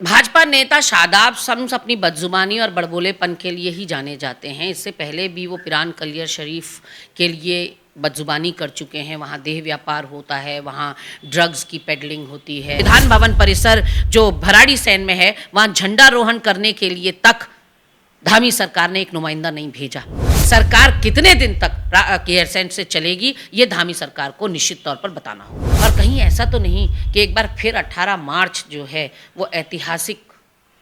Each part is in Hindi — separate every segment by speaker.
Speaker 1: भाजपा नेता शादाब शम्स अपनी बदजुबानी और बड़बोलेपन के लिए ही जाने जाते हैं। इससे पहले भी वो पिरान कलियर शरीफ के लिए बदजुबानी कर चुके हैं। वहाँ देह व्यापार होता है, वहाँ ड्रग्स की पेडलिंग होती है। विधान भवन परिसर जो भराड़ीसैंण में है, वहाँ झंडारोहण करने के लिए तक धामी सरकार ने एक नुमाइंदा नहीं भेजा। सरकार कितने दिन तक गैरसैंण से चलेगी, ये धामी सरकार को निश्चित तौर पर बताना होगा। और कहीं ऐसा तो नहीं कि एक बार फिर 18 मार्च जो है वो ऐतिहासिक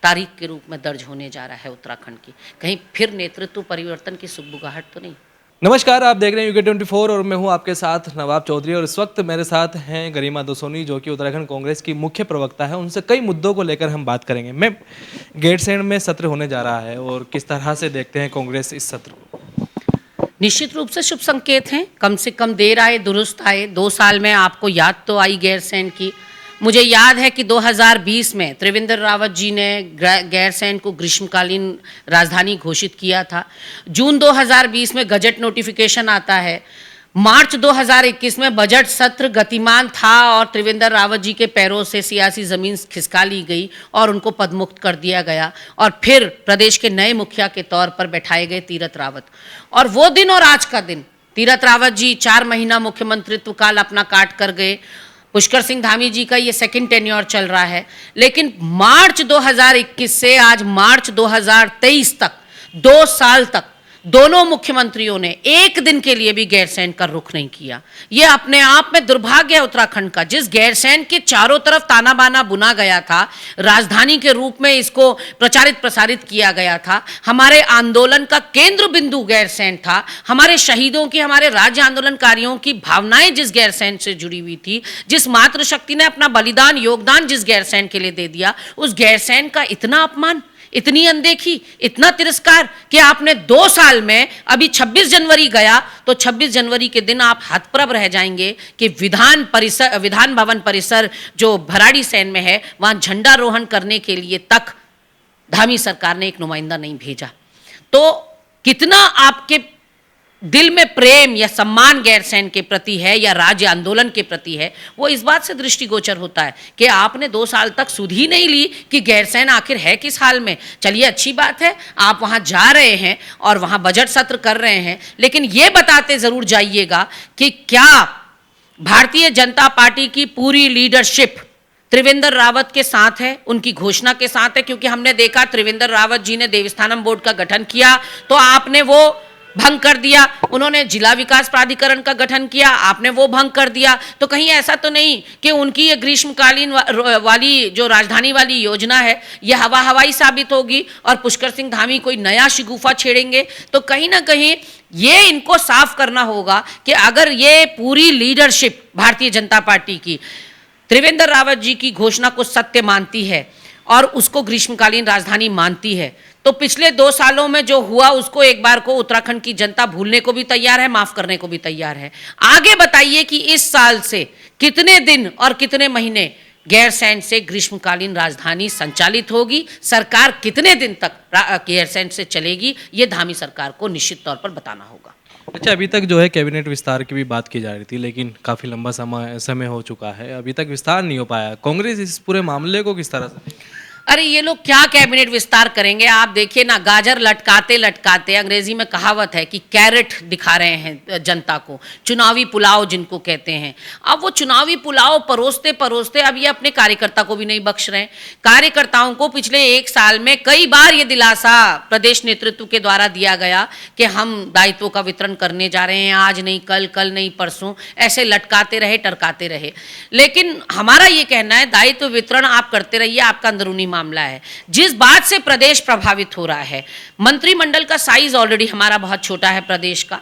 Speaker 1: तारीख के रूप में दर्ज होने जा रहा है उत्तराखंड की। कहीं फिर नेतृत्व परिवर्तन की सुगबुगाहट तो नहीं।
Speaker 2: नमस्कार, आप देख रहे हैं UK24 और मैं हूं आपके साथ नवाब चौधरी। और इस वक्त मेरे साथ हैं गरिमा दसोनी, जो कि उत्तराखंड कांग्रेस की मुख्य प्रवक्ता है। उनसे कई मुद्दों को लेकर हम बात करेंगे। मैं गैरसैंण में सत्र होने जा रहा है और किस तरह से देखते हैं कांग्रेस इस सत्र को?
Speaker 1: निश्चित रूप से शुभ संकेत हैं। कम से कम देर आए दुरुस्त आए। 2 साल में आपको याद तो आई गैरसैंण की। मुझे याद है कि 2020 में त्रिवेंद्र रावत जी ने गैरसैंण को ग्रीष्मकालीन राजधानी घोषित किया था। जून 2020 में गजट नोटिफिकेशन आता है। मार्च 2021 में बजट सत्र गतिमान था और त्रिवेंद्र रावत जी के पैरों से सियासी ज़मीन खिसका ली गई और उनको पदमुक्त कर दिया गया। और फिर प्रदेश के नए मुखिया के तौर पर बैठाए गए तीरथ रावत। और वो दिन और आज का दिन, तीरथ रावत जी 4 महीना मुख्यमंत्रित्व काल अपना काट कर गए। पुष्कर सिंह धामी जी का ये सेकंड टेन्योर चल रहा है। लेकिन मार्च 2021 से आज मार्च 2023 तक 2 साल तक दोनों मुख्यमंत्रियों ने एक दिन के लिए भी गैरसैंण का रुख नहीं किया। ये अपने आप में दुर्भाग्य है उत्तराखंड का। जिस गैरसैंण के चारों तरफ ताना बाना बुना गया था, राजधानी के रूप में इसको प्रचारित प्रसारित किया गया था, हमारे आंदोलन का केंद्र बिंदु गैरसैंण था, हमारे शहीदों की, हमारे राज्य आंदोलनकारियों की भावनाएं जिस गैरसैंण से जुड़ी हुई थी, जिस मातृशक्ति ने अपना बलिदान योगदान जिस गैरसैंण के लिए दे दिया, उस गैरसैंण का इतना अपमान, इतनी अनदेखी, इतना तिरस्कार कि आपने 2 साल में, अभी 26 जनवरी गया तो 26 जनवरी के दिन आप हतप्रभ रह जाएंगे कि विधान भवन परिसर जो भराड़ीसैंण में है, वहाँ झंडारोहण करने के लिए तक धामी सरकार ने एक नुमाइंदा नहीं भेजा। तो कितना आपके दिल में प्रेम या सम्मान गैरसैंण के प्रति है या राज्य आंदोलन के प्रति है, वो इस बात से दृष्टिगोचर होता है कि आपने 2 साल तक सुध ही नहीं ली कि गैरसैंण आखिर है किस हाल में। चलिए, अच्छी बात है, आप वहाँ जा रहे हैं और वहाँ बजट सत्र कर रहे हैं, लेकिन ये बताते ज़रूर जाइएगा कि क्या भारतीय जनता पार्टी की पूरी लीडरशिप त्रिवेंद्र रावत के साथ है, उनकी घोषणा के साथ है। क्योंकि हमने देखा त्रिवेंद्र रावत जी ने देवस्थानम बोर्ड का गठन किया तो आपने वो भंग कर दिया। उन्होंने जिला विकास प्राधिकरण का गठन किया, आपने वो भंग कर दिया। तो कहीं ऐसा तो नहीं कि उनकी ये ग्रीष्मकालीन वाली जो राजधानी वाली योजना है, ये हवाई साबित होगी और पुष्कर सिंह धामी कोई नया शिगुफा छेड़ेंगे? तो कहीं ना कहीं ये इनको साफ करना होगा कि अगर ये पूरी लीडरशिप भारतीय जनता पार्टी की त्रिवेंद्र रावत जी की घोषणा को सत्य मानती है और उसको ग्रीष्मकालीन राजधानी मानती है, तो पिछले 2 सालों में जो हुआ उसको एक बार को उत्तराखंड की जनता भूलने को भी तैयार है, माफ करने को भी तैयार है। आगे बताइए कि इस साल से कितने दिन और कितने महीने गैरसैंण से ग्रीष्मकालीन राजधानी संचालित होगी, सरकार कितने दिन तक गैरसैंण से चलेगी, ये धामी सरकार को निश्चित तौर पर बताना होगा।
Speaker 2: अच्छा, अभी तक जो है कैबिनेट विस्तार की भी बात की जा रही थी, लेकिन काफ़ी लंबा समय हो चुका है, अभी तक विस्तार नहीं हो पाया। कांग्रेस इस पूरे मामले को किस तरह से?
Speaker 1: अरे ये लोग क्या कैबिनेट विस्तार करेंगे? आप देखिए ना, गाजर लटकाते लटकाते, अंग्रेजी में कहावत है कि कैरेट दिखा रहे हैं जनता को, चुनावी पुलाव जिनको कहते हैं। अब वो चुनावी पुलाव परोसते परोसते अब ये अपने कार्यकर्ता को भी नहीं बख्श रहे हैं। कार्यकर्ताओं को पिछले 1 साल में कई बार ये दिलासा प्रदेश नेतृत्व के द्वारा दिया गया कि हम दायित्वों का वितरण करने जा रहे हैं, आज नहीं कल, कल नहीं परसों, ऐसे लटकाते रहे, टरकाते रहे। लेकिन हमारा ये कहना है, दायित्व वितरण आप करते रहिए, आपका अंदरूनी मामला है। जिस बात से प्रदेश प्रभावित हो रहा है, मंत्रिमंडल का साइज ऑलरेडी हमारा बहुत छोटा है प्रदेश का,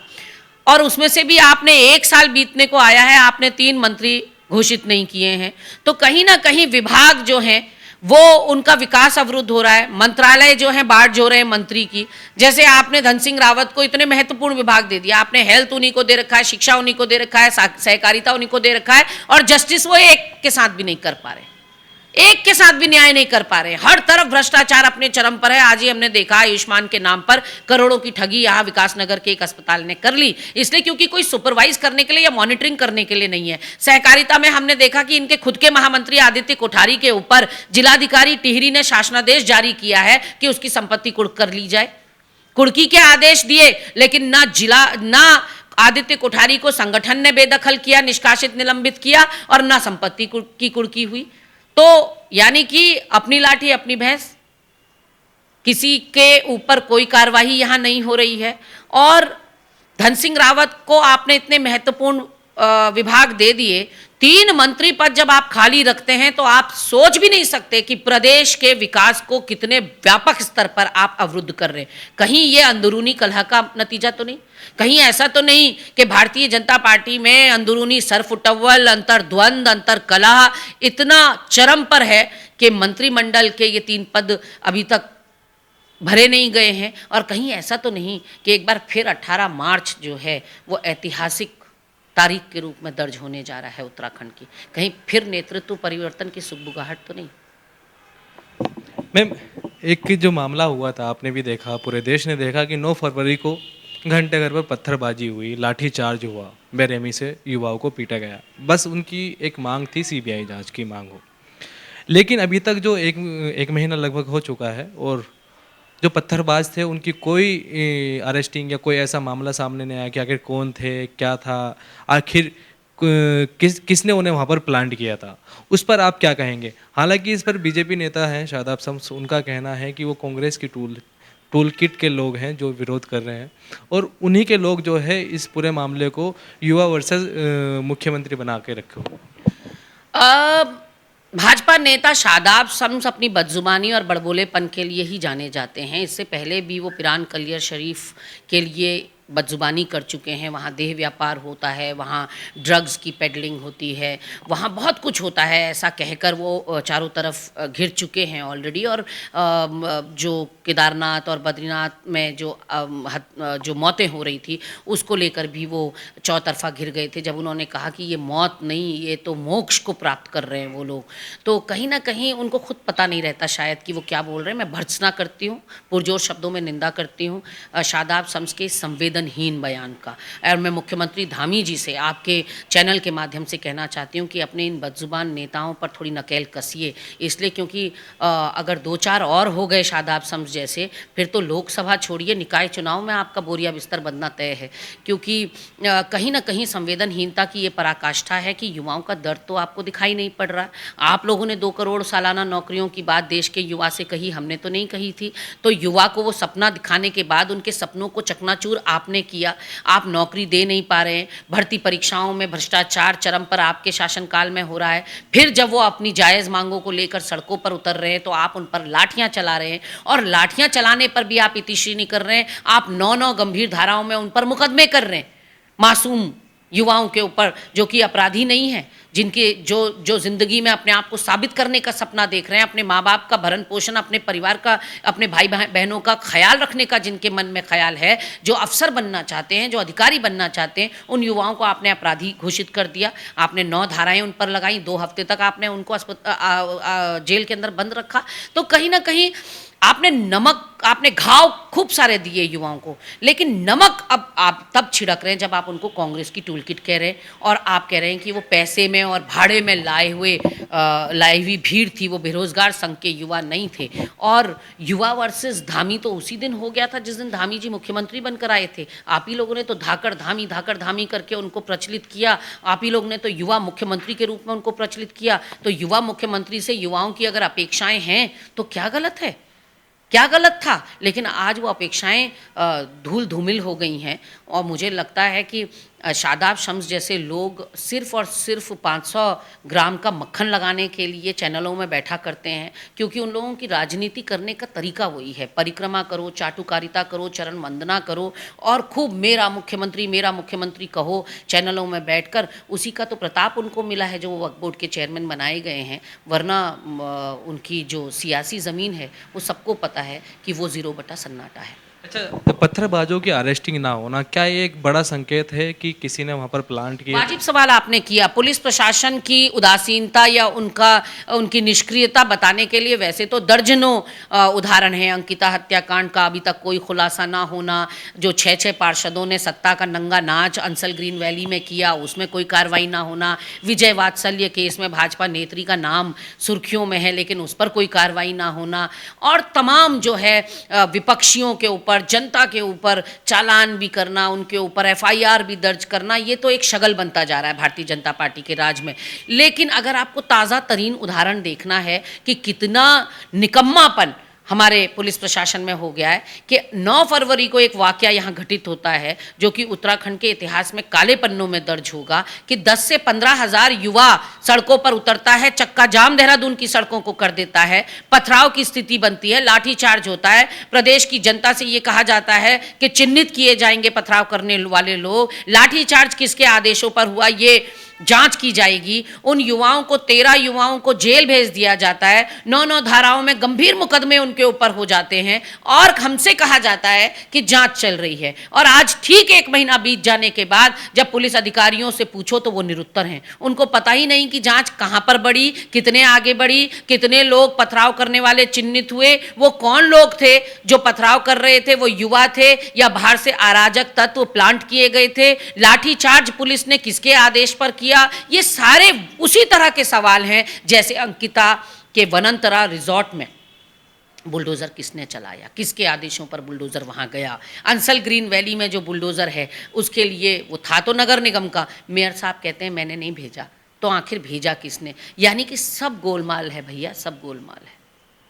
Speaker 1: और उसमें से भी आपने 1 साल बीतने को आया है, आपने 3 मंत्री घोषित नहीं किए हैं। तो कहीं ना कहीं विभाग जो हैं वो उनका विकास अवरुद्ध हो रहा है। मंत्रालय जो है बांट जो रहे हैं मंत्री की। जैसे आपने धन सिंह रावत को इतने महत्वपूर्ण विभाग दे दिया, आपने हेल्थ उन्हीं को दे रखा है, शिक्षा उन्हीं को दे रखा है, सहकारिता उन्हीं को दे रखा है, और जस्टिस वो एक के साथ भी नहीं कर पा रहे। एक के साथ भी न्याय नहीं कर पा रहे, हर तरफ भ्रष्टाचार अपने चरम पर है। आज ही हमने देखा आयुष्मान के नाम पर करोड़ों की ठगी यहाँ विकासनगर के एक अस्पताल ने कर ली, इसलिए क्योंकि कोई सुपरवाइज करने के लिए या मॉनिटरिंग करने के लिए नहीं है। सहकारिता में हमने देखा कि इनके खुद के महामंत्री आदित्य कोठारी के ऊपर जिलाधिकारी टिहरी ने शासनादेश जारी किया है कि उसकी संपत्ति कुर्क कर ली जाए। कुर्की के आदेश दिए, लेकिन ना आदित्य कोठारी को संगठन ने बेदखल किया, निष्कासित, निलंबित किया, और ना संपत्ति की कुर्की हुई। तो यानी कि अपनी लाठी अपनी भैंस, किसी के ऊपर कोई कार्रवाई यहां नहीं हो रही है। और धन सिंह रावत को आपने इतने महत्वपूर्ण विभाग दे दिए, 3 मंत्री पद जब आप खाली रखते हैं तो आप सोच भी नहीं सकते कि प्रदेश के विकास को कितने व्यापक स्तर पर आप अवरुद्ध कर रहे हैं। कहीं ये अंदरूनी कलह का नतीजा तो नहीं? कहीं ऐसा तो नहीं कि भारतीय जनता पार्टी में अंदरूनी सरफुटव्वल, अंतर्द्वंद, अंतरकलह इतना चरम पर है कि मंत्रिमंडल के ये 3 पद अभी तक भरे नहीं गए हैं? और कहीं ऐसा तो नहीं कि एक बार फिर 18 मार्च जो है वो ऐतिहासिक तारीख के रूप में दर्ज होने जा रहा है उत्तराखंड की? कहीं फिर नेतृत्व परिवर्तन की सुगबुगाहट तो नहीं?
Speaker 2: मैम, एक जो मामला हुआ था आपने भी देखा, पूरे देश ने देखा कि 9 फरवरी को घंटे घर पर पत्थरबाजी हुई, लाठीचार्ज हुआ, बेरहमी से युवाओं को पीटा गया। बस उनकी एक मांग थी सीबीआई जांच की मांग हो। लेकिन अभी तक जो एक महीना लगभग हो चुका है और जो पत्थरबाज थे उनकी कोई अरेस्टिंग या कोई ऐसा मामला सामने नहीं आया कि आखिर कौन थे, क्या था, आखिर किसने उन्हें वहाँ पर प्लांट किया था। उस पर आप क्या कहेंगे? हालांकि इस पर बीजेपी नेता हैं शादाब शम्स, उनका कहना है कि वो कांग्रेस की टूल किट के लोग हैं जो विरोध कर रहे हैं, और उन्हीं के लोग जो है इस पूरे मामले को युवा वर्सेस मुख्यमंत्री बना के रखे हो।
Speaker 1: भाजपा नेता शादाब शम्स अपनी बदजुबानी और बड़बोलेपन के लिए ही जाने जाते हैं। इससे पहले भी वो पिरान कलियर शरीफ के लिए बदजुबानी कर चुके हैं। वहाँ देह व्यापार होता है, वहाँ ड्रग्स की पेडलिंग होती है, वहाँ बहुत कुछ होता है, ऐसा कहकर वो चारों तरफ घिर चुके हैं ऑलरेडी। और जो केदारनाथ और बद्रीनाथ में जो मौतें हो रही थी उसको लेकर भी वो चौतरफा घिर गए थे, जब उन्होंने कहा कि ये मौत नहीं, ये तो मोक्ष को प्राप्त कर रहे हैं वो लोग। तो कहीं ना कहीं उनको खुद पता नहीं रहता शायद कि वो क्या बोल रहे हैं। मैं भर्त्सना करती हूँ, पुरजोर शब्दों में निंदा करती हूँ शादाब शम्स के संवेदनहीन बयान का। और मैं मुख्यमंत्री धामी जी से आपके चैनल के माध्यम से कहना चाहती हूँ कि अपने इन बदजुबान नेताओं पर थोड़ी नकेल कसिए, इसलिए क्योंकि अगर 2-4 और हो गए शादाब शम्स जैसे, फिर तो लोकसभा छोड़िए, निकाय चुनाव में आपका बोरिया बिस्तर बनना तय है। क्योंकि कहीं ना कहीं संवेदनहीनता की ये पराकाष्ठा है कि युवाओं का दर्द तो आपको दिखाई नहीं पड़ रहा। आप लोगों ने 2 करोड़ सालाना नौकरियों की बात देश के युवा से कही, हमने तो नहीं कही थी। तो युवा को वो सपना दिखाने के बाद उनके सपनों को चकनाचूर आपने किया। आप नौकरी दे नहीं पा रहे हैं, भर्ती परीक्षाओं में भ्रष्टाचार चरम पर आपके शासनकाल में हो रहा है। फिर जब वो अपनी जायज़ मांगों को लेकर सड़कों पर उतर रहे हैं तो आप उन पर लाठियां चला रहे हैं, और लाठियां चलाने पर भी आप इतिश्री नहीं कर रहे हैं। आप 9 गंभीर धाराओं में उन पर मुकदमे कर रहे हैं, मासूम युवाओं के ऊपर जो कि अपराधी नहीं है, जिनके जो जिंदगी में अपने आप को साबित करने का सपना देख रहे हैं, अपने माँ बाप का भरण पोषण, अपने परिवार का, अपने भाई बहनों का ख्याल रखने का जिनके मन में ख्याल है, जो अफसर बनना चाहते हैं, जो अधिकारी बनना चाहते हैं, उन युवाओं को आपने अपराधी घोषित कर दिया। आपने 9 धाराएं उन पर लगाई, 2 हफ्ते तक आपने उनको जेल के अंदर बंद रखा। तो कहीं ना कहीं आपने घाव खूब सारे दिए युवाओं को, लेकिन नमक अब आप तब छिड़क रहे हैं जब आप उनको कांग्रेस की टूल किट कह रहे हैं, और आप कह रहे हैं कि वो पैसे में और भाड़े में लाई हुई भीड़ थी, वो बेरोजगार संघ के युवा नहीं थे। और युवा वर्सेस धामी तो उसी दिन हो गया था जिस दिन धामी जी मुख्यमंत्री बनकर आए थे। आप ही लोगों ने तो धाकड़ धामी करके उनको प्रचलित किया। आप ही लोग ने तो युवा मुख्यमंत्री के रूप में उनको प्रचलित किया। तो युवा मुख्यमंत्री से युवाओं की अगर अपेक्षाएं हैं तो क्या गलत है, क्या गलत था? लेकिन आज वो अपेक्षाएं धूल धूमिल हो गई हैं। और मुझे लगता है कि शादाब शम्स जैसे लोग सिर्फ़ और सिर्फ 500 ग्राम का मक्खन लगाने के लिए चैनलों में बैठा करते हैं, क्योंकि उन लोगों की राजनीति करने का तरीका वही है। परिक्रमा करो, चाटुकारिता करो, चरण वंदना करो, और खूब मेरा मुख्यमंत्री कहो चैनलों में बैठकर। उसी का तो प्रताप उनको मिला है जो वो वक्फ बोर्ड के चेयरमैन बनाए गए हैं। वरना उनकी जो सियासी ज़मीन है वो सबको पता है कि वो 0 बटा सन्नाटा है।
Speaker 2: अच्छा, तो पत्थरबाजों की अरेस्टिंग ना होना, क्या ये एक बड़ा संकेत है कि किसी ने वहाँ पर प्लांट किया?
Speaker 1: वाजिब सवाल आपने किया। पुलिस प्रशासन की उदासीनता या उनकी निष्क्रियता बताने के लिए वैसे तो दर्जनों उदाहरण हैं। अंकिता हत्याकांड का अभी तक कोई खुलासा ना होना, जो 6 पार्षदों ने सत्ता का नंगा नाच अंसल ग्रीन वैली में किया, उसमें कोई कार्रवाई ना होना, विजय वात्सल्य केस में भाजपा नेत्री का नाम सुर्खियों में है लेकिन उस पर कोई कार्रवाई ना होना, और तमाम जो है विपक्षियों के ऊपर, जनता के ऊपर चालान भी करना, उनके ऊपर एफआईआर भी दर्ज करना, ये तो एक शगल बनता जा रहा है भारतीय जनता पार्टी के राज में। लेकिन अगर आपको ताज़ा तरीन उदाहरण देखना है कि कितना निकम्मापन हमारे पुलिस प्रशासन में हो गया है, कि 9 फरवरी को एक वाकया यहाँ घटित होता है जो कि उत्तराखंड के इतिहास में काले पन्नों में दर्ज होगा, कि 10 से 15 हज़ार युवा सड़कों पर उतरता है, चक्का जाम देहरादून की सड़कों को कर देता है, पथराव की स्थिति बनती है, लाठीचार्ज होता है। प्रदेश की जनता से ये कहा जाता है कि चिन्हित किए जाएंगे पथराव करने वाले लोग, लाठीचार्ज किसके आदेशों पर हुआ ये जांच की जाएगी। उन युवाओं को 13 युवाओं को जेल भेज दिया जाता है, 9 धाराओं में गंभीर मुकदमे उनके ऊपर हो जाते हैं, और हमसे कहा जाता है कि जांच चल रही है। और आज ठीक 1 महीना बीत जाने के बाद जब पुलिस अधिकारियों से पूछो तो वो निरुत्तर हैं। उनको पता ही नहीं कि जांच कहां पर बढ़ी, कितने आगे बढ़ी, कितने लोग पथराव करने वाले चिन्हित हुए, वो कौन लोग थे जो पथराव कर रहे थे, वो युवा थे या बाहर से अराजक तत्व प्लांट किए गए थे, लाठीचार्ज पुलिस ने किसके आदेश पर किया। ये सारे उसी तरह के सवाल हैं जैसे अंकिता के वनंतरा रिजॉर्ट में बुलडोज़र किसने चलाया, किसके आदेशों पर बुलडोज़र वहाँ गया। अंसल ग्रीन वैली में जो बुलडोज़र है उसके लिए वो था तो नगर निगम का, मेयर साहब कहते हैं मैंने नहीं भेजा, तो आखिर भेजा किसने। यानी कि सब गोलमाल है भैया, सब गोलमाल है।